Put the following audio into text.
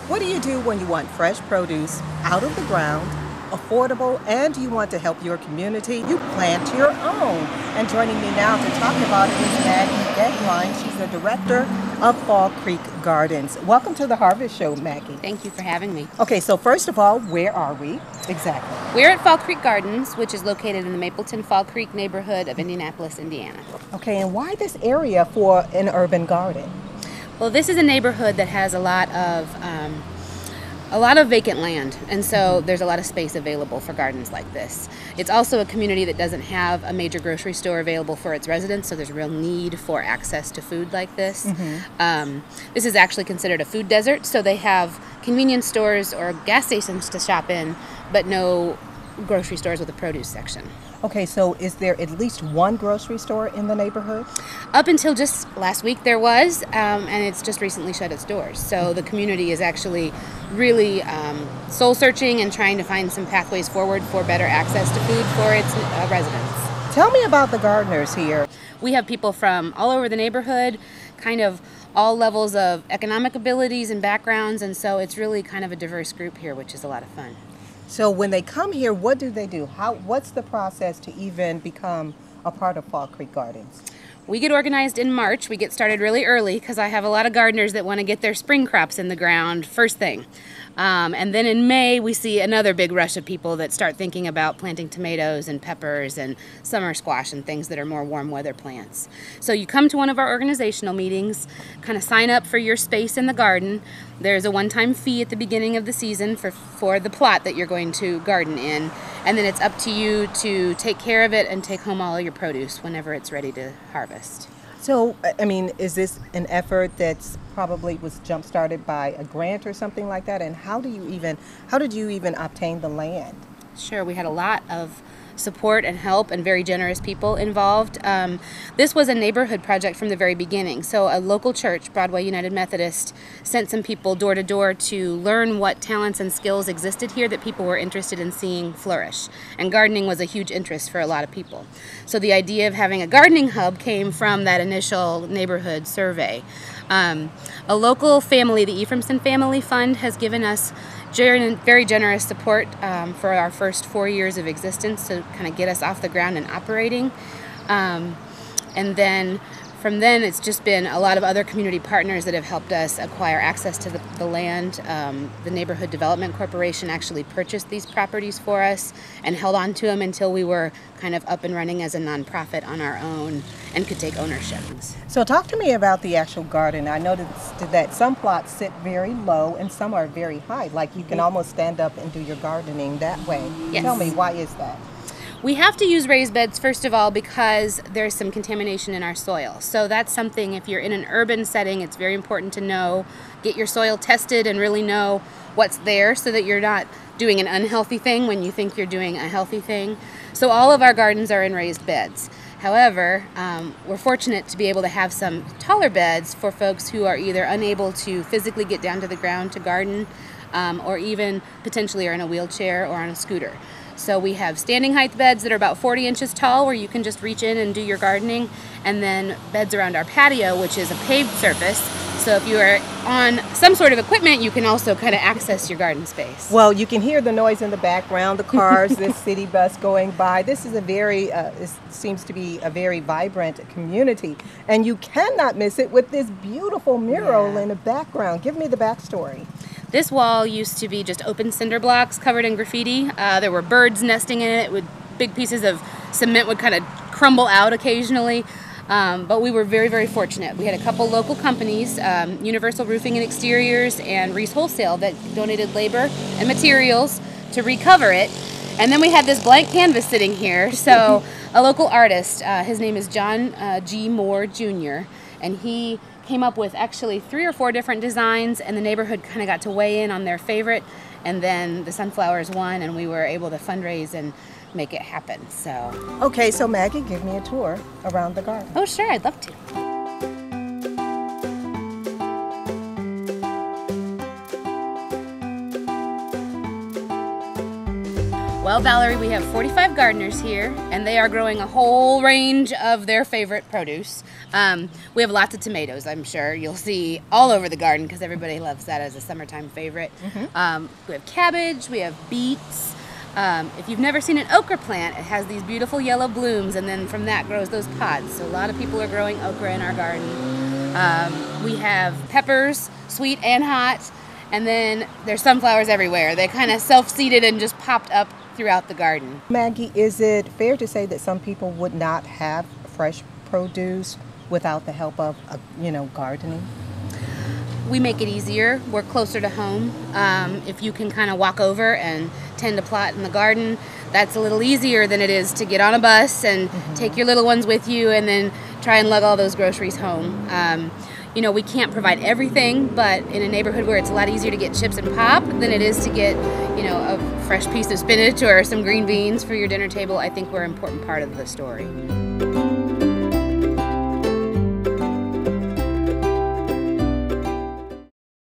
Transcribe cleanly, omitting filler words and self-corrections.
What do you do when you want fresh produce out of the ground, affordable, and you want to help your community? You plant your own. And joining me now to talk about it is Maggie Deadline. She's the director of Fall Creek Gardens. Welcome to the Harvest Show, Maggie. Thank you for having me. Okay, so first of all, where are we exactly? We're at Fall Creek Gardens, which is located in the Mapleton Fall Creek neighborhood of Indianapolis, Indiana. Okay, and why this area for an urban garden? Well, this is a neighborhood that has a lot of vacant land, and so there's a lot of space available for gardens like this. It's also a community that doesn't have a major grocery store available for its residents, so there's a real need for access to food like this. This is actually considered a food desert, so they have convenience stores or gas stations to shop in, but no grocery stores with a produce section. Okay, so is there at least one grocery store in the neighborhood? Up until just last week there was, and it's just recently shut its doors. So the community is actually really soul searching and trying to find some pathways forward for better access to food for its residents. Tell me about the gardeners here. We have people from all over the neighborhood, kind of all levels of economic abilities and backgrounds, and so it's really kind of a diverse group here, which is a lot of fun. So when they come here, what do they do? What's the process to even become a part of Fall Creek Gardens? We get organized in March. We get started really early because I have a lot of gardeners that want to get their spring crops in the ground first thing. And then in May, we see another big rush of people that start thinking about planting tomatoes and peppers and summer squash and things that are more warm weather plants. So you come to one of our organizational meetings, kind of sign up for your space in the garden. There's a one-time fee at the beginning of the season for the plot that you're going to garden in. And then it's up to you to take care of it and take home all of your produce whenever it's ready to harvest. So, I mean, is this an effort that's probably was jump-started by a grant or something like that? And how did you even obtain the land? Sure, we had a lot of support and help and very generous people involved. This was a neighborhood project from the very beginning. So a local church, Broadway United Methodist, sent some people door to door to learn what talents and skills existed here that people were interested in seeing flourish. And gardening was a huge interest for a lot of people. So the idea of having a gardening hub came from that initial neighborhood survey. A local family, the Ephraimson Family Fund, has given us very generous support for our first 4 years of existence to kind of get us off the ground and operating. And then from then it's just been a lot of other community partners that have helped us acquire access to the land. The Neighborhood Development Corporation actually purchased these properties for us and held on to them until we were kind of up and running as a nonprofit on our own and could take ownership. So talk to me about the actual garden. I noticed that some plots sit very low and some are very high, like you can almost stand up and do your gardening that way. Yes. Tell me, why is that? We have to use raised beds, first of all, because there's some contamination in our soil. So that's something, if you're in an urban setting, it's very important to know, get your soil tested and really know what's there so that you're not doing an unhealthy thing when you think you're doing a healthy thing. So all of our gardens are in raised beds. However, we're fortunate to be able to have some taller beds for folks who are either unable to physically get down to the ground to garden or even potentially are in a wheelchair or on a scooter. So we have standing height beds that are about 40 inches tall where you can just reach in and do your gardening, and then beds around our patio, which is a paved surface. So if you are on some sort of equipment, you can also kind of access your garden space. Well, you can hear the noise in the background, the cars, this city bus going by. This is it seems to be a very vibrant community, and you cannot miss it with this beautiful mural in the background. Give me the backstory. This wall used to be just open cinder blocks covered in graffiti. There were birds nesting in it. Big pieces of cement would kind of crumble out occasionally. But we were very, very fortunate. We had a couple local companies, Universal Roofing and Exteriors and Reese Wholesale, that donated labor and materials to recover it. And then we had this blank canvas sitting here. So a local artist, his name is John G. Moore Jr., and he came up with actually 3 or 4 different designs, and the neighborhood kind of got to weigh in on their favorite, and then the sunflowers won, and we were able to fundraise and make it happen. So okay, so Maggie, give me a tour around the garden. Oh sure, I'd love to. Well, Valerie, we have 45 gardeners here, and they are growing a whole range of their favorite produce. We have lots of tomatoes, I'm sure you'll see all over the garden because everybody loves that as a summertime favorite. We have cabbage, we have beets. If you've never seen an okra plant, it has these beautiful yellow blooms, and then from that grows those pods. So a lot of people are growing okra in our garden. We have peppers, sweet and hot, and then there's sunflowers everywhere. They kind of self-seeded and just popped up throughout the garden. Maggie, is it fair to say that some people would not have fresh produce without the help of, gardening? We make it easier. We're closer to home. If you can kind of walk over and tend a plot in the garden, that's a little easier than it is to get on a bus and take your little ones with you and then try and lug all those groceries home. We can't provide everything, but in a neighborhood where it's a lot easier to get chips and pop than it is to get, a fresh piece of spinach or some green beans for your dinner table, I think we're an important part of the story.